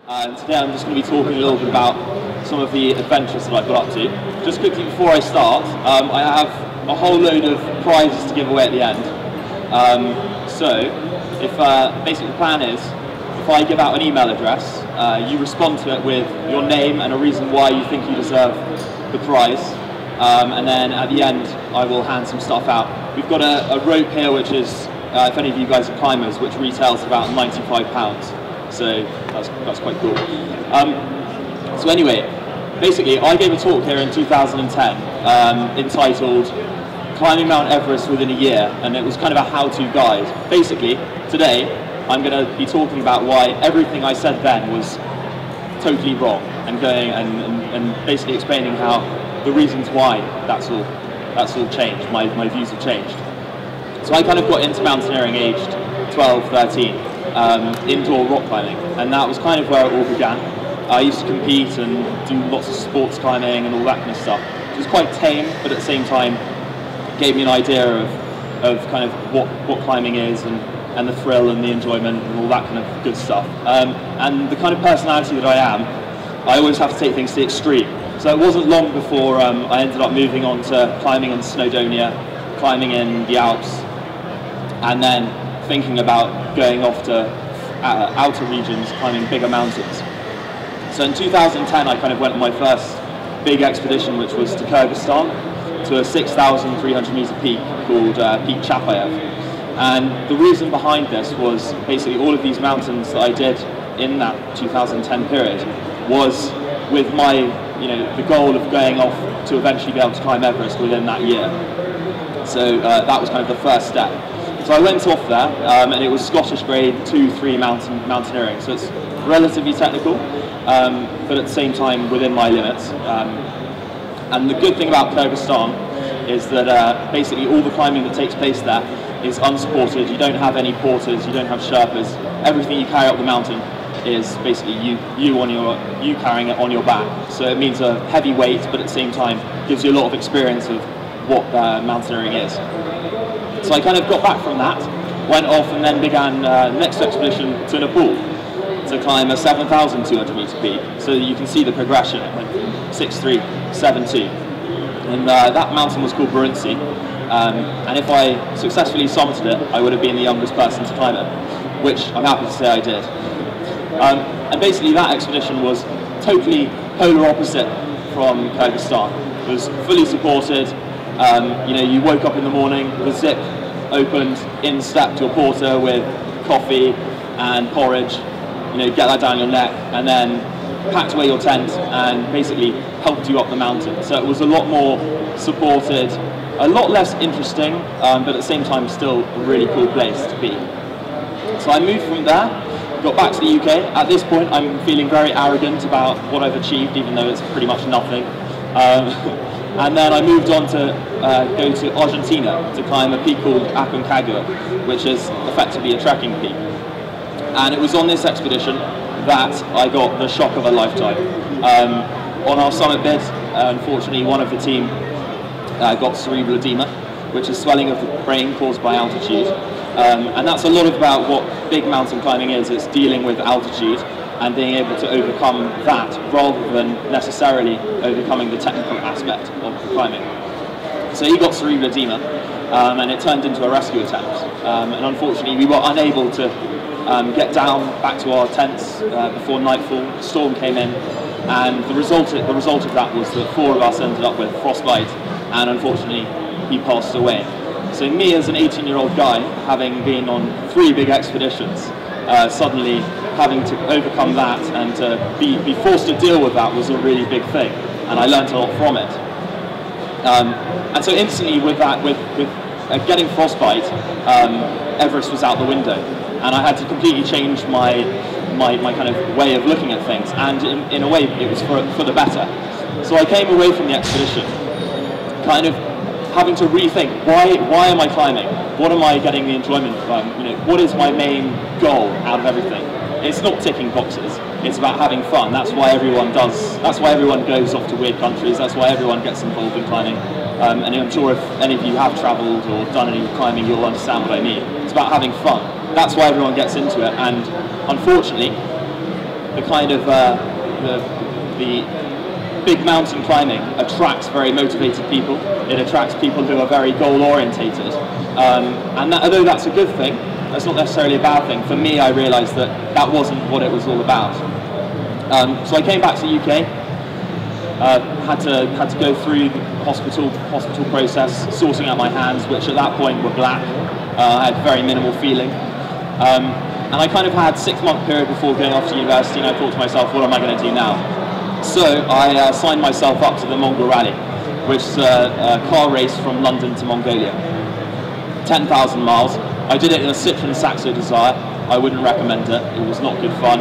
and today I'm just going to be talking a little bit about some of the adventures that I've got up to. Just quickly before I start, I have a whole load of prizes to give away at the end. So, if basically the plan is, if I give out an email address, you respond to it with your name and a reason why you think you deserve the prize, and then at the end I will hand some stuff out. We've got a rope here which is, if any of you guys are climbers, which retails about £95. So that's quite cool. So anyway, basically I gave a talk here in 2010 entitled Climbing Mount Everest Within a Year, and it was kind of a how-to guide. Basically, today I'm going to be talking about why everything I said then was totally wrong, and going and basically explaining how the reasons why that's all changed, my views have changed. So I kind of got into mountaineering aged 12, 13, indoor rock climbing, and that was kind of where it all began. I used to compete and do lots of sports climbing and all that kind of stuff. It was quite tame, but at the same time gave me an idea of kind of what climbing is, and the thrill and the enjoyment and all that kind of good stuff. And the kind of personality that I am, I always have to take things to the extreme. So it wasn't long before I ended up moving on to climbing in Snowdonia, climbing in the Alps, and then thinking about going off to outer regions, climbing bigger mountains. So in 2010 I kind of went on my first big expedition, which was to Kyrgyzstan, to a 6,300 meter peak called Peak Chapayev. And the reason behind this was basically all of these mountains that I did in that 2010 period was with my, the goal of going off to eventually be able to climb Everest within that year. So that was kind of the first step. So I went off there, and it was Scottish grade 2-3 mountaineering. So it's relatively technical, but at the same time within my limits. And the good thing about Kyrgyzstan is that basically all the climbing that takes place there is unsupported. You don't have any porters, you don't have Sherpas. Everything you carry up the mountain is basically you carrying it on your back. So it means a heavy weight, but at the same time gives you a lot of experience of what mountaineering is. So I kind of got back from that, went off and then began the next expedition to Nepal to climb a 7,200 meter peak. So you can see the progression, it went 6.3, 7.2. And that mountain was called Farrelly. And if I successfully summited it, I would have been the youngest person to climb it, which I'm happy to say I did. And basically that expedition was totally polar opposite from Kyrgyzstan. It was fully supported. You woke up in the morning, the zip opened, in stepped your porter with coffee and porridge, get that down your neck, and then packed away your tent and basically helped you up the mountain. So it was a lot more supported, a lot less interesting, but at the same time still a really cool place to be. So I moved from there, got back to the UK. At this point I'm feeling very arrogant about what I've achieved, even though it's pretty much nothing. And then I moved on to go to Argentina to climb a peak called Aconcagua, which is effectively a trekking peak. And it was on this expedition that I got the shock of a lifetime. On our summit bit, unfortunately one of the team got cerebral edema, which is swelling of the brain caused by altitude. And that's a lot about what big mountain climbing is. It's dealing with altitude and being able to overcome that rather than necessarily overcoming the technical aspect of the climbing. So he got cerebral edema, and it turned into a rescue attempt. And unfortunately we were unable to get down back to our tents before nightfall. The storm came in, and the result of that was that 4 of us ended up with frostbite, and unfortunately he passed away. So me as an 18-year-old guy, having been on 3 big expeditions, suddenly having to overcome that and to be forced to deal with that was a really big thing, and I learned a lot from it. And so instantly with getting frostbite, Everest was out the window, and I had to completely change my kind of way of looking at things, and in a way it was for the better. So I came away from the expedition kind of having to rethink, why am I climbing? What am I getting the enjoyment from? What is my main goal out of everything? It's not ticking boxes. It's about having fun. That's why everyone does. That's why everyone goes off to weird countries. That's why everyone gets involved in climbing. And I'm sure if any of you have travelled or done any climbing, you'll understand what I mean. It's about having fun. That's why everyone gets into it. And unfortunately, the kind of the big mountain climbing attracts very motivated people. It attracts people who are very goal orientated, and although that's a good thing, that's not necessarily a bad thing. For me, I realised that that wasn't what it was all about. So I came back to the UK. Had to go through the hospital process, sorting out my hands, which at that point were black. I had very minimal feeling. And I kind of had a 6-month period before going off to university, and I thought to myself, what am I going to do now? So I signed myself up to the Mongol Rally, which is a car race from London to Mongolia. 10,000 miles. I did it in a Citroen Saxo Desire. I wouldn't recommend it. It was not good fun.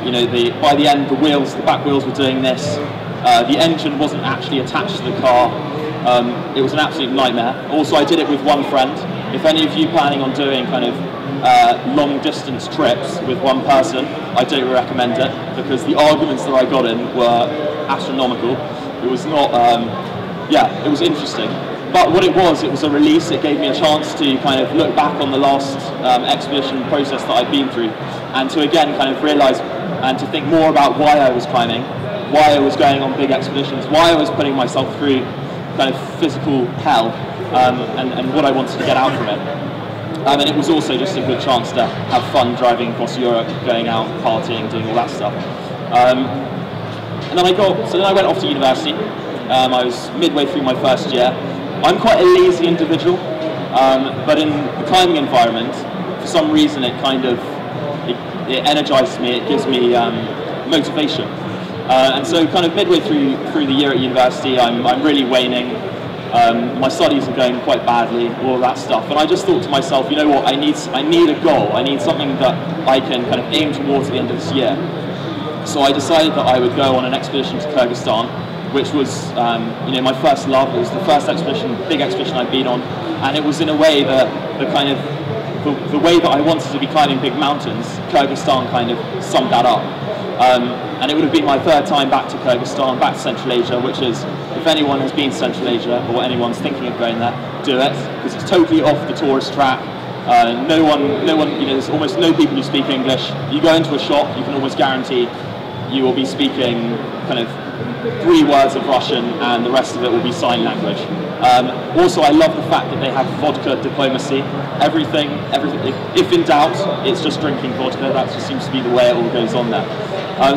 You know, by the end, the back wheels were doing this. The engine wasn't actually attached to the car. It was an absolute nightmare. Also, I did it with one friend. If any of you planning on doing kind of long distance trips with one person, I don't recommend it, because the arguments that I got in were astronomical. It was not, yeah, it was interesting. But what it was a release. It gave me a chance to kind of look back on the last expedition process that I'd been through, and to again kind of realise and to think more about why I was climbing, why I was going on big expeditions, why I was putting myself through kind of physical hell, and what I wanted to get out from it. And it was also just a good chance to have fun driving across Europe, going out, partying, doing all that stuff. And then I went off to university. I was midway through my first year. I'm quite a lazy individual, but in the climbing environment, for some reason it kind of it energizes me. It gives me motivation. And so, kind of midway through the year at university, I'm really waning. My studies are going quite badly, all of that stuff. And I just thought to myself, you know what? I need a goal. I need something that I can kind of aim towards at the end of this year. So I decided that I would go on an expedition to Kyrgyzstan, which was, you know, my first love. It was the first big expedition I'd been on, and it was in a way the way that I wanted to be climbing big mountains. Kyrgyzstan kind of summed that up. And it would have been my third time back to Kyrgyzstan, back to Central Asia, which is, if anyone has been to Central Asia or anyone's thinking of going there, do it, because it's totally off the tourist track. No one, you know, there's almost no people who speak English. You go into a shop, you can almost guarantee you will be speaking kind of 3 words of Russian, and the rest of it will be sign language. Also, I love the fact that they have vodka diplomacy. Everything, if in doubt, it's just drinking vodka. That just seems to be the way it all goes on there.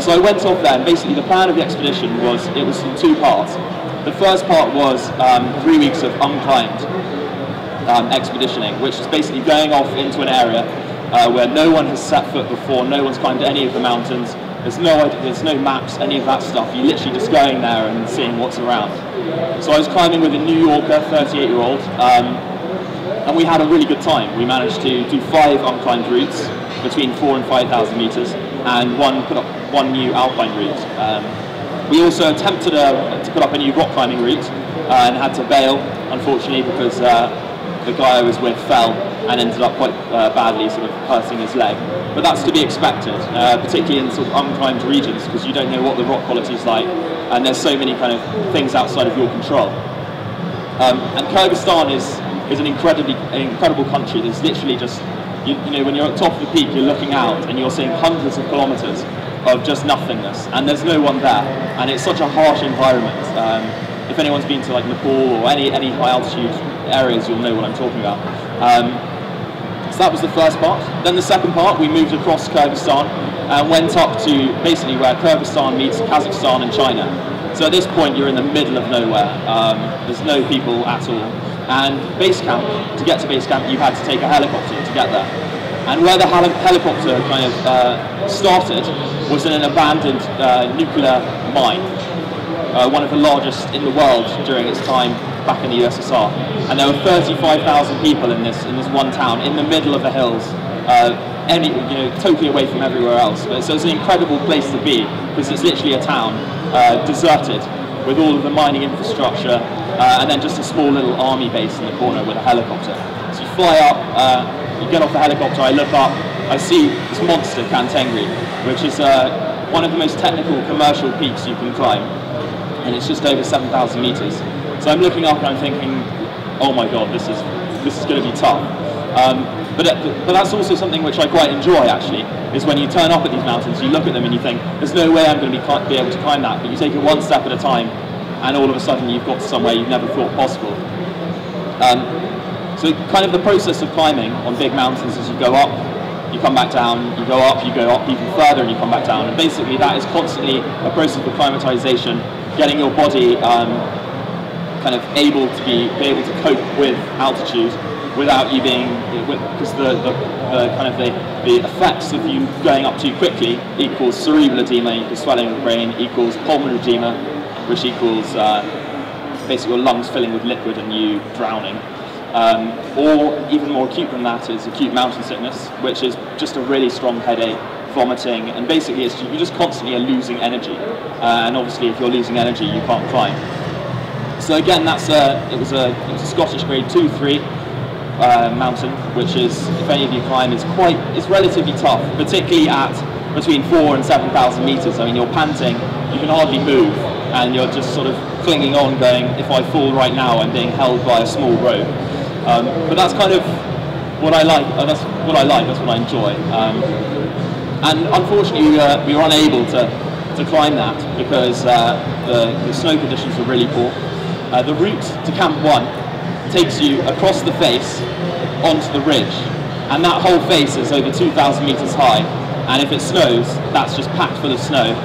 So I went off there, and basically the plan of the expedition was in 2 parts. The first part was 3 weeks of unclimbed expeditioning, which is basically going off into an area where no one has set foot before, no one's climbed any of the mountains. There's no maps, any of that stuff. You're literally just going there and seeing what's around. So I was climbing with a New Yorker, 38-year-old, and we had a really good time. We managed to do 5 unclimbed routes between 4,000 and 5,000 meters, and put up one new alpine route. We also attempted to put up a new rock climbing route and had to bail, unfortunately, because the guy I was with fell and ended up quite badly, sort of hurting his leg. But that's to be expected, particularly in sort of unclimbed regions, because you don't know what the rock quality is like, and there's so many kind of things outside of your control. And Kyrgyzstan is an incredible country. There's literally just, you know, when you're at the top of the peak, you're looking out and you're seeing hundreds of kilometers of just nothingness, and there's no one there, and it's such a harsh environment. If anyone's been to like Nepal or any high altitude areas, you'll know what I'm talking about. So that was the first part. Then the second part, we moved across Kyrgyzstan and went up to basically where Kyrgyzstan meets Kazakhstan and China. So at this point, you're in the middle of nowhere. There's no people at all. And base camp, to get to base camp, you had to take a helicopter to get there. And where the helicopter kind of started was in an abandoned nuclear mine, one of the largest in the world during its time back in the USSR. And there were 35,000 people in this one town, in the middle of the hills, totally away from everywhere else. So it's an incredible place to be, because it's literally a town deserted, with all of the mining infrastructure, and then just a small little army base in the corner with a helicopter. So you fly up, you get off the helicopter, I look up, I see this monster, Kantengri, which is one of the most technical commercial peaks you can climb, and it's just over 7,000 meters. So I'm looking up and I'm thinking, oh my god, this is going to be tough. But that's also something which I quite enjoy, actually, is when you turn up at these mountains, you look at them and you think, there's no way I'm going to be able to climb that, but you take it one step at a time, and all of a sudden you've got to somewhere you've never thought possible. So kind of the process of climbing on big mountains is you go up, you come back down, you go up even further, and you come back down. And basically that is constantly a process of acclimatization, getting your body kind of able to cope with altitude without you being, because the effects of you going up too quickly equals cerebral edema, equals swelling of the brain, equals pulmonary edema, which equals basically your lungs filling with liquid and you drowning. Or even more acute than that is acute mountain sickness, which is just a really strong headache, vomiting, and basically you just constantly are losing energy. And obviously, if you're losing energy, you can't climb. So again, it was a Scottish grade 2-3 mountain, which is, if any of you climb, it's relatively tough, particularly at between 4,000 and 7,000 meters. I mean, you're panting, you can hardly move, and you're just sort of clinging on, going, if I fall right now, I'm being held by a small rope. But that's kind of what I like. That's what I enjoy. And unfortunately, we were unable to climb that because the snow conditions were really poor. The route to Camp 1 takes you across the face onto the ridge, and that whole face is over 2,000 meters high. And if it snows, that's just packed full of snow.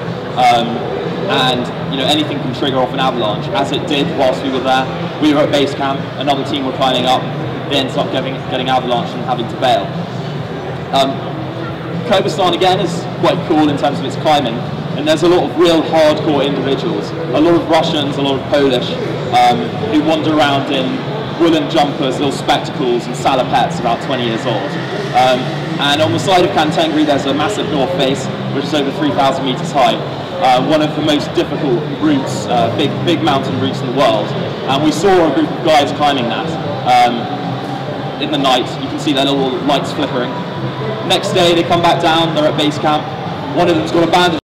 And anything can trigger off an avalanche, as it did whilst we were there. We were at base camp, another team were climbing up, they ended up getting avalanched and having to bail. Kyrgyzstan again is quite cool in terms of its climbing, and there's a lot of real hardcore individuals, a lot of Russians, a lot of Polish, who wander around in woolen jumpers, little spectacles and salopettes, about 20 years old. And on the side of Kantengri there's a massive north face, which is over 3,000 meters high. One of the most difficult routes, big mountain routes in the world. And we saw a group of guys climbing that in the night. You can see their little lights flickering. Next day they come back down, they're at base camp. One of them's got a bandage.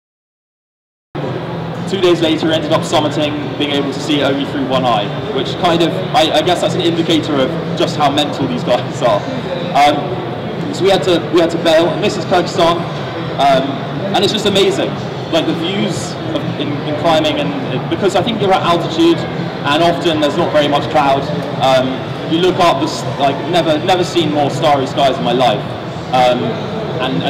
2 days later ended up summiting, being able to see only through one eye, which kind of, I guess that's an indicator of just how mental these guys are. So we had to bail, and this is Kyrgyzstan, and it's just amazing. Like the views in climbing, and because I think you're at altitude and often there's not very much cloud, you look up, never seen more starry skies in my life, and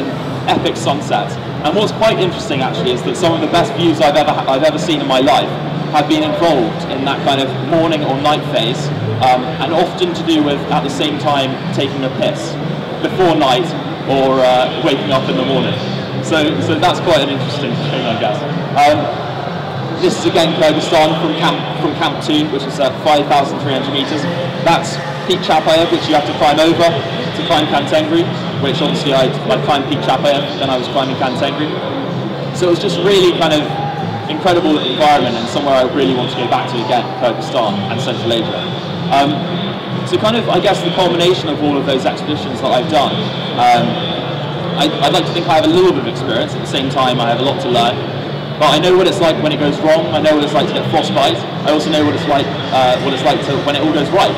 epic sunsets. And what's quite interesting actually is that some of the best views I've ever seen in my life have been involved in that kind of morning or night phase, and often to do with at the same time taking a piss before night or waking up in the morning. So that's quite an interesting thing, I guess. This is again Kyrgyzstan from Camp 2, which is at 5,300 meters. That's Peak Chapayev, which you have to climb over to climb Kantengri, which obviously I climbed Peak Chapayev, then I was climbing Kantengri. So it was just really kind of incredible environment and somewhere I really want to go back to again, Kyrgyzstan and Central Asia. So kind of, I guess, the culmination of all of those expeditions that I've done, I'd like to think I have a little bit of experience. At the same time, I have a lot to learn. But I know what it's like when it goes wrong. I know what it's like to get frostbite. I also know what it's like to when it all goes right.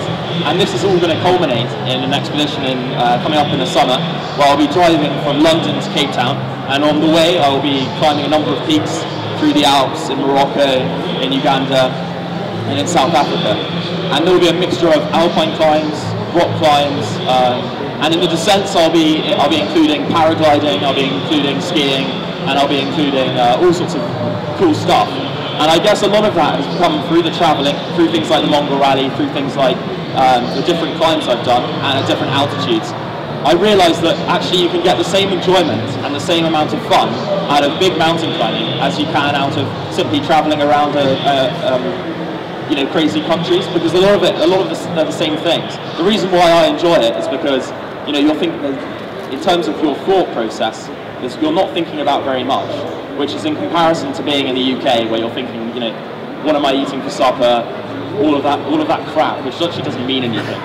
And this is all going to culminate in an expedition coming up in the summer, where I'll be driving from London to Cape Town. And on the way, I will be climbing a number of peaks through the Alps in Morocco, in Uganda, and in South Africa. And there will be a mixture of alpine climbs, rock climbs, and in the descents I'll be including paragliding, I'll be including skiing, and I'll be including all sorts of cool stuff. And I guess a lot of that has come through the travelling, through things like the Mongol Rally, through things like the different climbs I've done, and at different altitudes. I realised that actually you can get the same enjoyment and the same amount of fun out of big mountain climbing as you can out of simply travelling around crazy countries, because a lot of this are the same things. The reason why I enjoy it is because you're thinking, in terms of your thought process, is you're not thinking about very much, which is in comparison to being in the UK, where you're thinking, what am I eating for supper, all of that crap, which actually doesn't mean anything.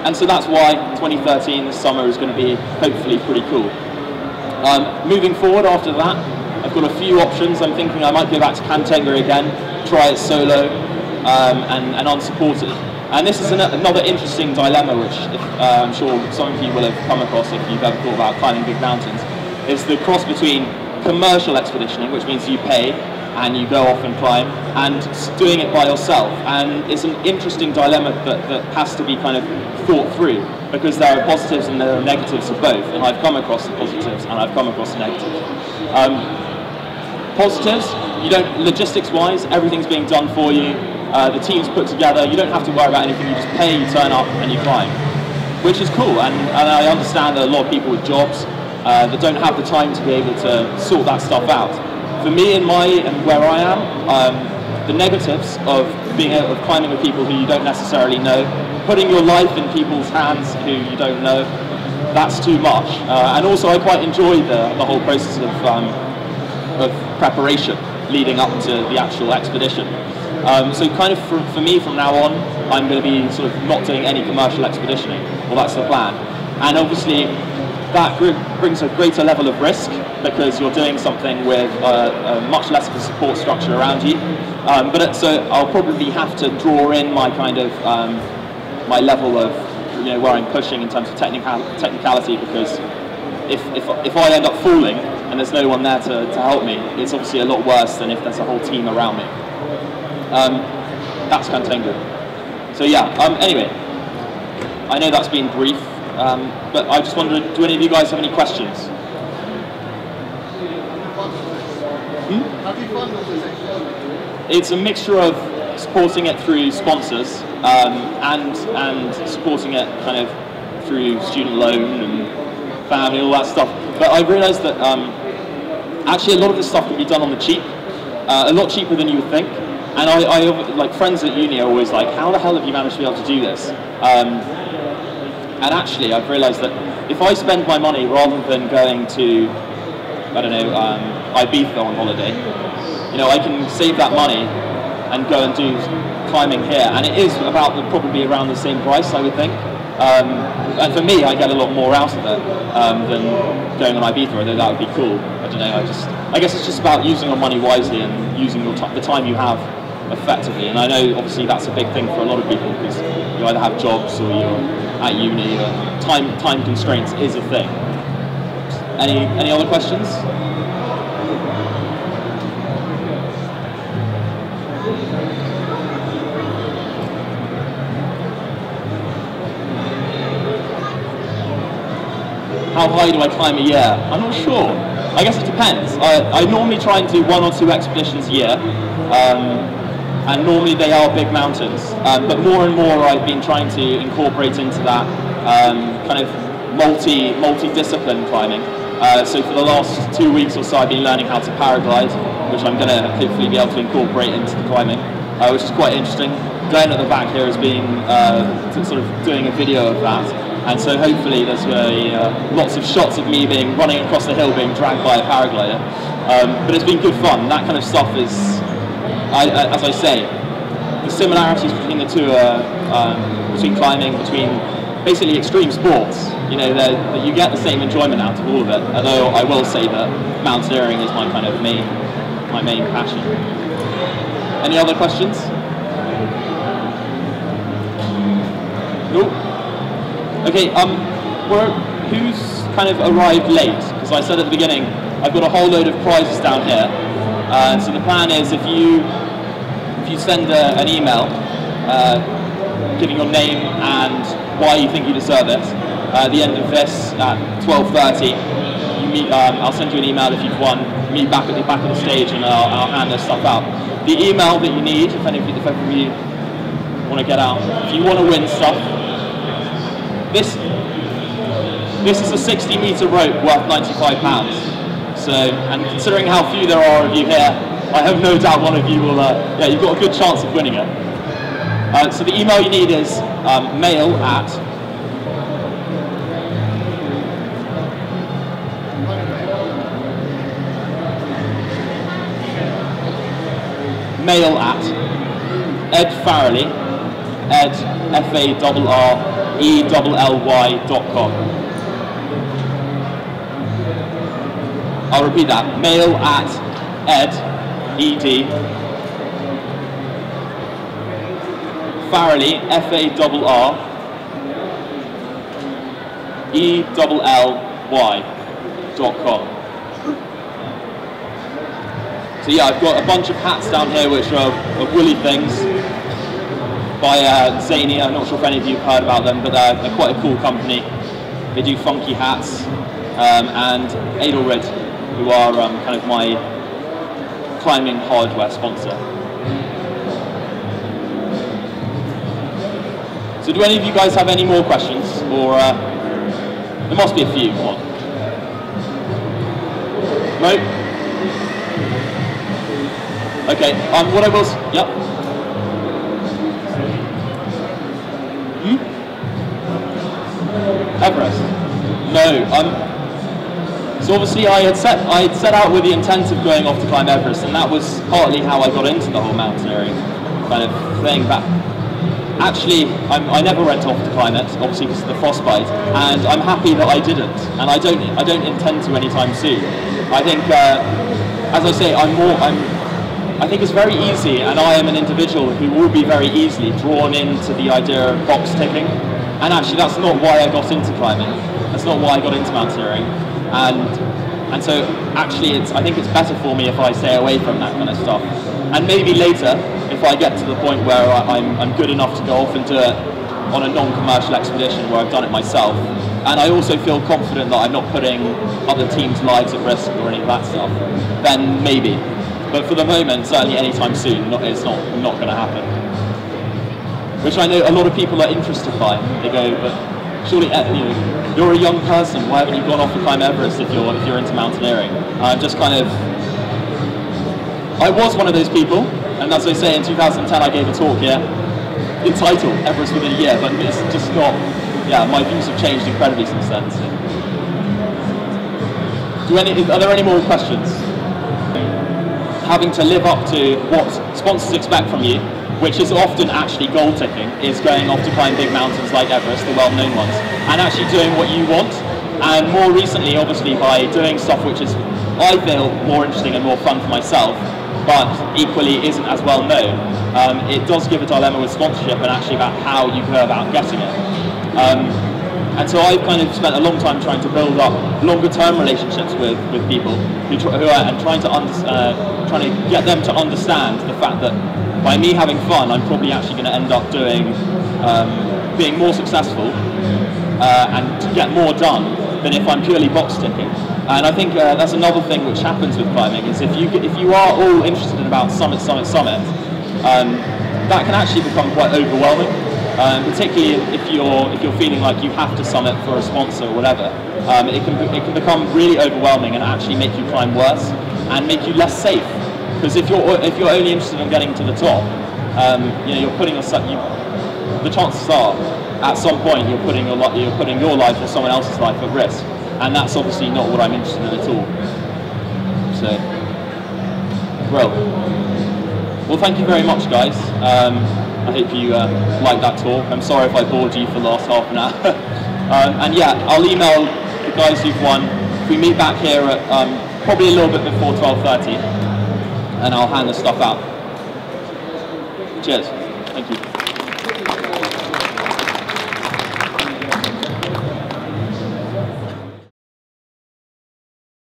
And so that's why 2013, this summer, is going to be hopefully pretty cool. Moving forward after that, I've got a few options. I'm thinking I might go back to Kantengri again, try it solo, and unsupported. And this is another interesting dilemma, which I'm sure some of you will have come across if you've ever thought about climbing big mountains, is the cross between commercial expeditioning, which means you pay and you go off and climb, and doing it by yourself. And it's an interesting dilemma that has to be kind of thought through, because there are positives and there are negatives of both, and I've come across the positives and I've come across the negatives. Positives, you don't, logistics-wise, everything's being done for you. The team's put together, you don't have to worry about anything, you just pay, you turn up and you climb, which is cool. And I understand that a lot of people with jobs that don't have the time to be able to sort that stuff out. For me and where I am, the negatives of climbing with people who you don't necessarily know, putting your life in people's hands who you don't know, that's too much. And also I quite enjoy the whole process of preparation leading up to the actual expedition. So kind of for me from now on, I'm going to be sort of not doing any commercial expeditioning. Well, that's the plan. And obviously that brings a greater level of risk, because you're doing something with a much less of a support structure around you. So I'll probably have to draw in my kind of my level of, you know, where I'm pushing in terms of technicality, because if I end up falling and there's no one there to help me, it's obviously a lot worse than if there's a whole team around me. That's kind of tangled. So yeah, anyway, I know that's been brief, but I just wondered, do any of you guys have any questions? How do you fund all this? It's a mixture of supporting it through sponsors and supporting it kind of through student loan and family, all that stuff. But I realised that actually a lot of this stuff can be done on the cheap, a lot cheaper than you would think. And I like, friends at uni are always like, how the hell have you managed to be able to do this? And actually I've realised that if I spend my money rather than going to, I don't know, Ibiza on holiday, you know, I can save that money and go and do climbing here, and it is probably around the same price, I would think. And for me, I get a lot more out of it than going on Ibiza, although that would be cool. I don't know, I guess it's just about using your money wisely and using the time you have effectively. And I know obviously that's a big thing for a lot of people, because you either have jobs or you're at uni, or time constraints is a thing. Any other questions? How high do I climb a year? I'm not sure. I guess it depends. I normally try and do 1 or 2 expeditions a year, and normally they are big mountains. But more and more I've been trying to incorporate into that kind of multi-discipline climbing. So for the last 2 weeks or so I've been learning how to paraglide, which I'm going to hopefully be able to incorporate into the climbing, which is quite interesting. Glenn at the back here has been sort of doing a video of that. And so hopefully there's going to be lots of shots of me running across the hill being dragged by a paraglider. But it's been good fun. That kind of stuff is, as I say, the similarities between the two are between climbing, between basically extreme sports. You know, you get the same enjoyment out of all of it. Although I will say that mountaineering is my kind of main passion. Any other questions? Nope. Okay, who's kind of arrived late? Because I said at the beginning, I've got a whole load of prizes down here. So the plan is, if you send an email giving your name and why you think you deserve it, at the end of this at 12:30, I'll send you an email if you've won. Meet back at the back of the stage, and I'll hand this stuff out. The email that you need, if any of you want to get out, if you want to win stuff. This is a 60-meter rope worth £95. So, and considering how few there are of you here, I have no doubt one of you will. You've got a good chance of winning it. So the email you need is mail at Ed Farrelly, Ed FARRELLY.com. I'll repeat that. Mail at Ed, ED, Farrelly, FARRELLY.com. So yeah, I've got a bunch of hats down here which are woolly things by Zany. I'm not sure if any of you have heard about them, but they're quite a cool company. They do funky hats, and Edelrid, who are kind of my climbing hardware sponsor. So do any of you guys have any more questions? Or there must be a few. Come on. No? Okay, what I will... Yep. Everest? No. So obviously I had set out with the intent of going off to climb Everest, and that was partly how I got into the whole mountaineering kind of thing. But actually, I never went off to climb it, obviously because of the frostbite, and I'm happy that I didn't, and I don't intend to anytime soon. I think, as I say, I think it's very easy, and I am an individual who will be very easily drawn into the idea of box ticking. And actually, that's not why I got into climbing. That's not why I got into mountaineering. And so, actually, I think it's better for me if I stay away from that kind of stuff. And maybe later, if I get to the point where I'm good enough to go off and do it on a non-commercial expedition where I've done it myself, and I also feel confident that I'm not putting other teams' lives at risk or any of that stuff, then maybe. But for the moment, certainly anytime soon, it's not going to happen. Which I know a lot of people are interested by. They go, but surely you're a young person. Why haven't you gone off to climb Everest if you're into mountaineering? I'm just kind of. I was one of those people, and as I say, in 2010 I gave a talk here entitled Everest Within a Year, but it's just not. Yeah, my views have changed incredibly since then. So. Are there any more questions? Having to live up to what sponsors expect from you, which is often actually goal ticking, is going off to climb big mountains like Everest, the well-known ones, and actually doing what you want. And more recently, obviously, by doing stuff which is, I feel, more interesting and more fun for myself, but equally isn't as well known, it does give a dilemma with sponsorship and actually about how you go about getting it. And so I've kind of spent a long time trying to build up longer-term relationships with people who are, and trying to get them to understand the fact that by me having fun, I'm probably actually going to end up being more successful and to get more done than if I'm purely box ticking. And I think that's another thing which happens with climbing is if you are all interested in about summit, that can actually become quite overwhelming. Particularly if you're feeling like you have to summit for a sponsor or whatever, it can become really overwhelming and actually make you climb worse and make you less safe. Because if you're only interested in getting to the top, you're putting the chances are at some point you're putting your life or someone else's life at risk, and that's obviously not what I'm interested in at all. So, well, thank you very much, guys. I hope you liked that talk. I'm sorry if I bored you for the last half an hour. And yeah, I'll email the guys who've won. We meet back here at probably a little bit before 12:30, and I'll hand the stuff out. Cheers. Thank you.